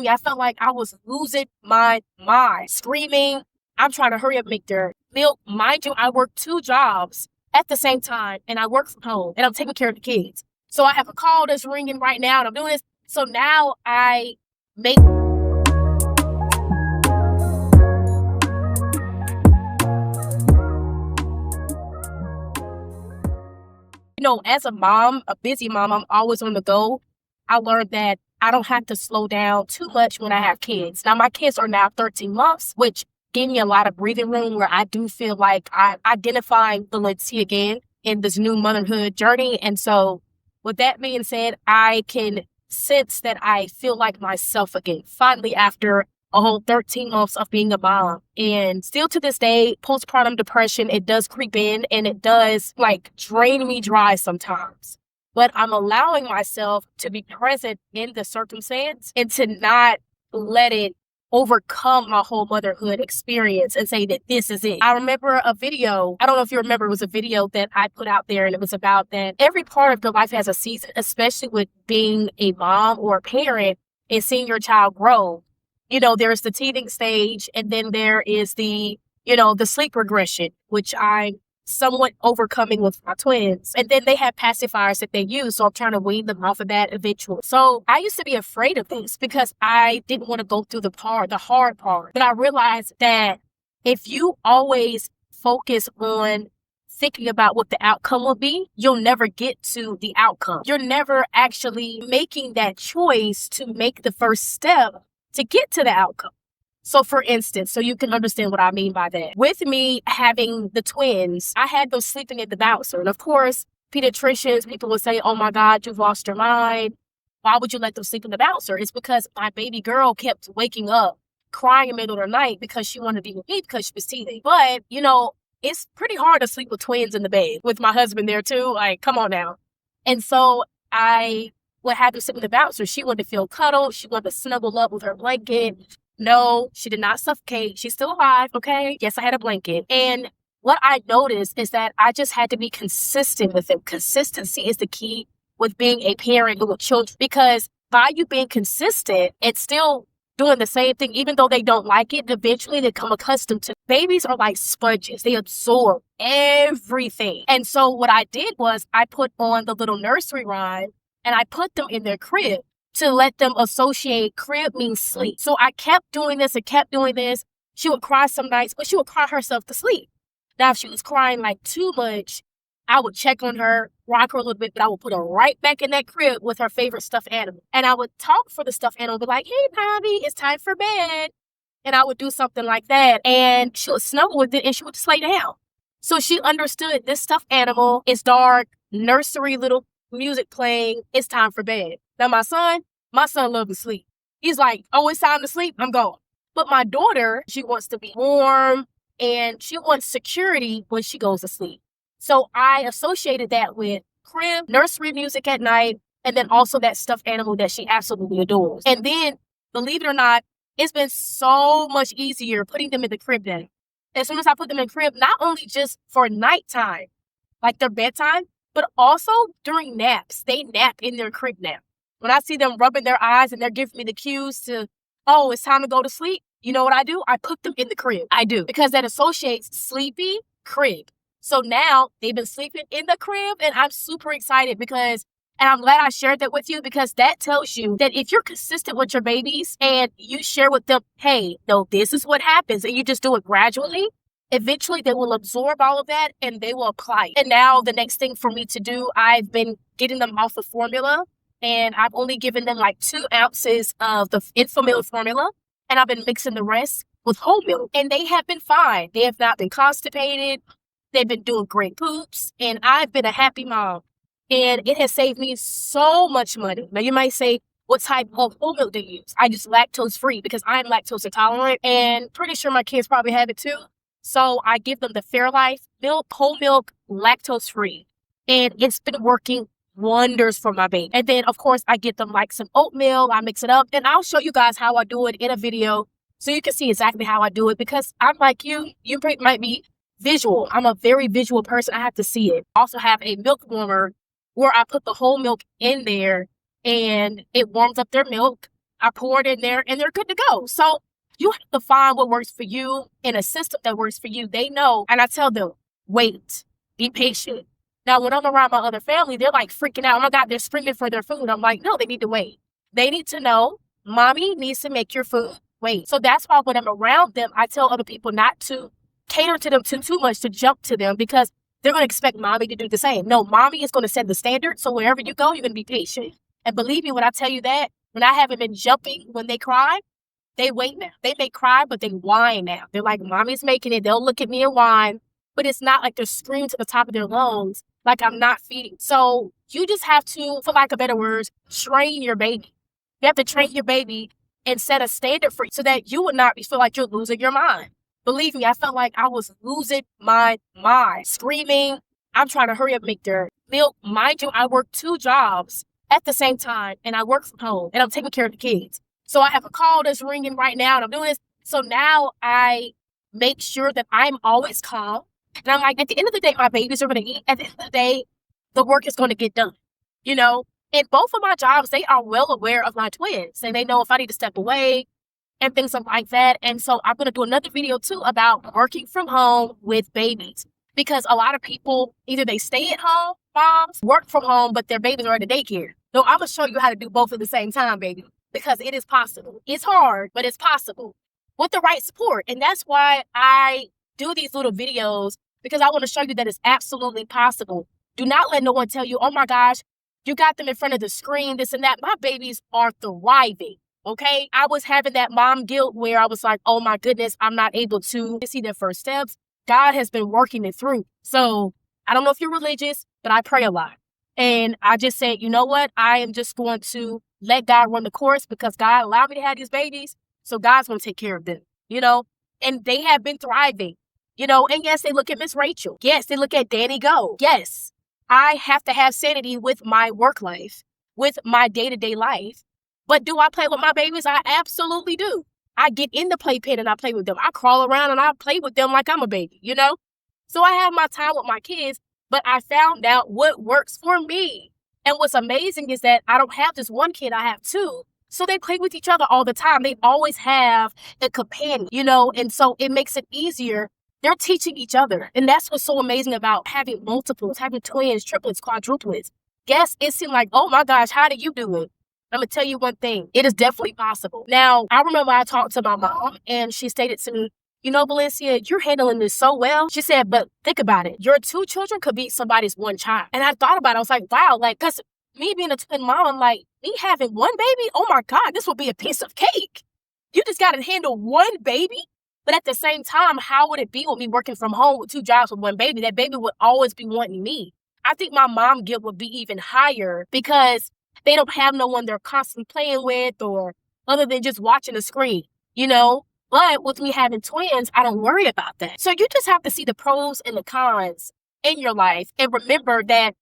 I felt like I was losing my mind, screaming. I'm trying to hurry up and make their milk. Mind you, I work 2 jobs at the same time, and I work from home, and I'm taking care of the kids. So I have a call that's ringing right now, and I'm doing this. So now I make... as a mom, a busy mom, I'm always on the go. I learned that I don't have to slow down too much when I have kids. Now, my kids are now 13 months, which gave me a lot of breathing room where I do feel like I'm identifying validity again in this new motherhood journey. And so with that being said, I can sense that I feel like myself again, finally, after a whole 13 months of being a mom. And still to this day, postpartum depression, it does creep in and it does drain me dry sometimes. But I'm allowing myself to be present in the circumstance and to not let it overcome my whole motherhood experience and say that this is it. I remember a video, I don't know if you remember, it was a video that I put out there, and it was about that every part of your life has a season, especially with being a mom or a parent and seeing your child grow. There's the teething stage, and then there is the sleep regression, which I'm somewhat overcoming with my twins. And then they have pacifiers that they use, so I'm trying to wean them off of that eventually. So I used to be afraid of this because I didn't want to go through the hard part. But I realized that if you always focus on thinking about what the outcome will be, you'll never get to the outcome. You're never actually making that choice to make the first step to get to the outcome. So for instance, so you can understand what I mean by that. With me having the twins, I had them sleeping at the bouncer. And of course, pediatricians, people will say, oh my God, you've lost your mind. Why would you let them sleep in the bouncer? It's because my baby girl kept waking up, crying in the middle of the night because she wanted to be with me because she was teething. But, it's pretty hard to sleep with twins in the bed with my husband there too. Come on now. And so I would have to sit with the bouncer. She wanted to feel cuddled. She wanted to snuggle up with her blanket. No, she did not suffocate. She's still alive, okay? Yes, I had a blanket. And what I noticed is that I just had to be consistent with them. Consistency is the key with being a parent with children, because by you being consistent, it's still doing the same thing, even though they don't like it. Eventually, they become accustomed to it. Babies are like sponges. They absorb everything. And so what I did was I put on the little nursery rhyme and I put them in their crib to let them associate crib means sleep. So I kept doing this and kept doing this. She would cry some nights, but she would cry herself to sleep. Now, if she was crying too much, I would check on her, rock her a little bit, but I would put her right back in that crib with her favorite stuffed animal. And I would talk for the stuffed animal, be like, hey, Bobby, it's time for bed. And I would do something like that. And she would snuggle with it and she would just lay down. So she understood this stuffed animal is dark, nursery little music playing, it's time for bed. Now, my son loves to sleep. He's like, oh, it's time to sleep, I'm going. But my daughter, she wants to be warm and she wants security when she goes to sleep. So I associated that with crib, nursery music at night, and then also that stuffed animal that she absolutely adores. And then, believe it or not, it's been so much easier putting them in the crib then. As soon as I put them in the crib, not only just for nighttime, like their bedtime, but also during naps. They nap in their crib now. When I see them rubbing their eyes and they're giving me the cues to, oh, it's time to go to sleep, you know what I do? I put them in the crib. I do. Because that associates sleepy, crib. So now they've been sleeping in the crib, and I'm super excited and I'm glad I shared that with you, because that tells you that if you're consistent with your babies and you share with them, hey, no, this is what happens, and you just do it gradually, eventually they will absorb all of that and they will apply it. And now the next thing for me to do, I've been getting them off the formula, and I've only given them 2 ounces of the Infamil formula, and I've been mixing the rest with whole milk. And they have been fine. They have not been constipated. They've been doing great poops, and I've been a happy mom. And it has saved me so much money. Now, you might say, what type of whole milk do you use? I use lactose-free because I'm lactose intolerant, and pretty sure my kids probably have it too. So I give them the Fairlife milk, whole milk, lactose-free. And it's been working wonders for my baby. And then, of course, I get them some oatmeal. I mix it up, and I'll show you guys how I do it in a video so you can see exactly how I do it, because I'm like you might be visual. I'm a very visual person. I have to see it. I also have a milk warmer where I put the whole milk in there and it warms up their milk. I pour it in there, and they're good to go. So you have to find what works for you in a system that works for you. They know, and I tell them, wait, be patient. Now, when I'm around my other family, they're like freaking out. Oh my God, they're screaming for their food. I'm like, no, they need to wait. They need to know, mommy needs to make your food. Wait. So that's why when I'm around them, I tell other people not to cater to them too much, to jump to them, because they're going to expect mommy to do the same. No, mommy is going to set the standard. So wherever you go, you're going to be patient. And believe me when I tell you that, when I haven't been jumping when they cry, they wait now. They may cry, but they whine now. They're like, mommy's making it. They'll look at me and whine. But it's not like they're screaming to the top of their lungs like I'm not feeding. So you just have to, for lack of better words, train your baby. You have to train your baby and set a standard for you so that you would not feel like you're losing your mind. Believe me, I felt like I was losing my mind, screaming. I'm trying to hurry up and make their milk. Mind you, I work 2 jobs at the same time, and I work from home, and I'm taking care of the kids. So I have a call that's ringing right now, and I'm doing this. So now I make sure that I'm always calm. And I'm like, at the end of the day, my babies are going to eat. At the end of the day, the work is going to get done, you know? In both of my jobs, they are well aware of my twins, and they know if I need to step away and things like that. And so I'm going to do another video too about working from home with babies, because a lot of people, either they stay at home, moms, work from home, but their babies are at the daycare. So I'm going to show you how to do both at the same time, baby, because it is possible. It's hard, but it's possible with the right support. And that's why I do these little videos, because I want to show you that it's absolutely possible. Do not let no one tell you, oh my gosh, you got them in front of the screen, this and that. My babies are thriving, okay? I was having that mom guilt where I was like, oh my goodness, I'm not able to see their first steps. God has been working it through. So I don't know if you're religious, but I pray a lot. And I just said, you know what? I am just going to let God run the course, because God allowed me to have these babies. So God's going to take care of them, you know? And they have been thriving, you know? And yes, they look at Miss Rachel. Yes, they look at Danny Go. Yes, I have to have sanity with my work life, with my day-to-day life. But do I play with my babies? I absolutely do. I get in the playpen and I play with them. I crawl around and I play with them like I'm a baby, you know? So I have my time with my kids, but I found out what works for me. And what's amazing is that I don't have just one kid, I have 2. So they play with each other all the time. They always have a companion, you know? And so it makes it easier. They're teaching each other. And that's what's so amazing about having multiples, having twins, triplets, quadruplets. Yes, it seemed like, oh my gosh, how did you do it? I'm going to tell you one thing. It is definitely possible. Now, I remember I talked to my mom, and she stated to me, you know, Valencia, you're handling this so well. She said, but think about it. Your 2 children could beat somebody's 1 child. And I thought about it. I was like, wow, like, because me being a twin mom, I'm like, me having 1 baby, oh my God, this will be a piece of cake. You just got to handle 1 baby. But at the same time, how would it be with me working from home with 2 jobs with 1 baby? That baby would always be wanting me. I think my mom guilt would be even higher, because they don't have no one they're constantly playing with, or other than just watching the screen, you know? But with me having twins, I don't worry about that. So you just have to see the pros and the cons in your life, and remember that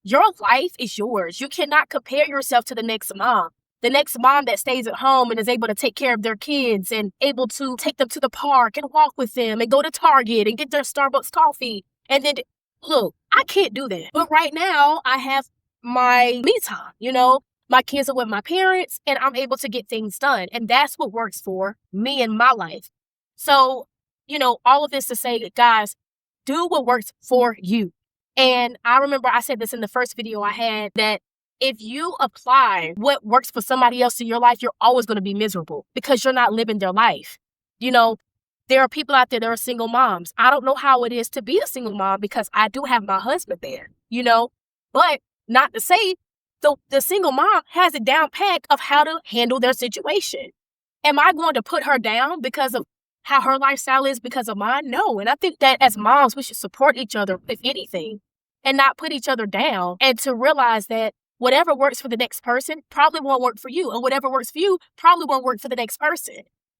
your life is yours. You cannot compare yourself to the next mom. The next mom that stays at home and is able to take care of their kids and able to take them to the park and walk with them and go to Target and get their Starbucks coffee. And then, look, I can't do that. But right now, I have my me time, you know? My kids are with my parents, and I'm able to get things done. And that's what works for me in my life. So, you know, all of this to say, guys, do what works for you. And I remember I said this in the first video I had, that if you apply what works for somebody else in your life, you're always going to be miserable, because you're not living their life. You know, there are people out there that are single moms. I don't know how it is to be a single mom, because I do have my husband there, you know, but not to say the single mom has a down pack of how to handle their situation. Am I going to put her down because of how her lifestyle is because of mine? No. And I think that as moms, we should support each other, if anything, and not put each other down, and to realize that whatever works for the next person probably won't work for you. And whatever works for you probably won't work for the next person.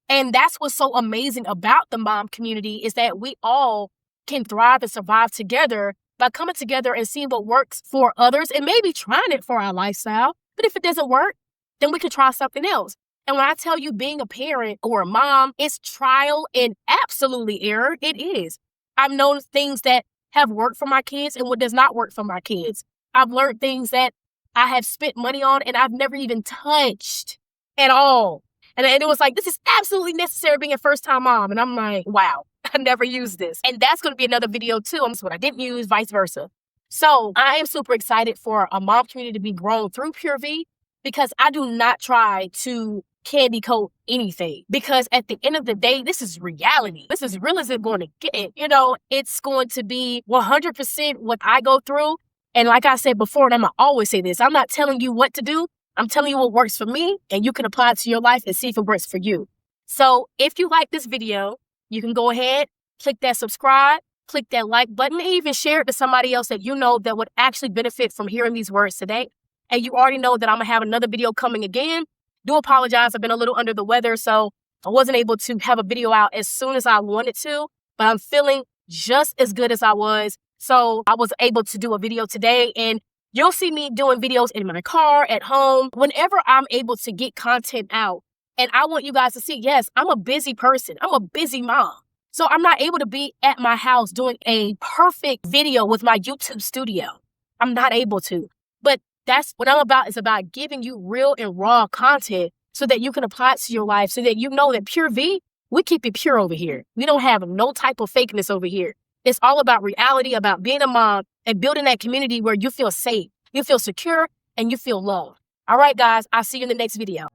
And that's what's so amazing about the mom community, is that we all can thrive and survive together by coming together and seeing what works for others, and maybe trying it for our lifestyle. But if it doesn't work, then we can try something else. And when I tell you being a parent or a mom, it's trial and absolutely error. It is. I've known things that have worked for my kids and what does not work for my kids. I've learned things that I have spent money on and I've never even touched. at all. And it was like, this is absolutely necessary being a first-time mom. And I'm like, wow, I never used this. And that's going to be another video too. That's what I didn't use, vice versa. So I am super excited for a mom community to be grown through pureVEE, because I do not try to candy coat anything, because at the end of the day, this is reality. This is real as it's going to get. You know, it's going to be 100% what I go through. And like I said before, and I'm going to always say this, I'm not telling you what to do. I'm telling you what works for me, and you can apply it to your life and see if it works for you. So if you like this video, you can go ahead, click that subscribe, click that like button, and even share it to somebody else that you know that would actually benefit from hearing these words today. And you already know that I'm going to have another video coming again. Do apologize. I've been a little under the weather, so I wasn't able to have a video out as soon as I wanted to, but I'm feeling just as good as I was. So I was able to do a video today, and you'll see me doing videos in my car, at home, whenever I'm able to get content out. And I want you guys to see, yes, I'm a busy person. I'm a busy mom. So I'm not able to be at my house doing a perfect video with my YouTube studio. I'm not able to. But that's what I'm about, is about giving you real and raw content so that you can apply it to your life, so that you know that pureVEE, we keep it pure over here. We don't have no type of fakeness over here. It's all about reality, about being a mom and building that community where you feel safe, you feel secure, and you feel loved. All right, guys, I'll see you in the next video.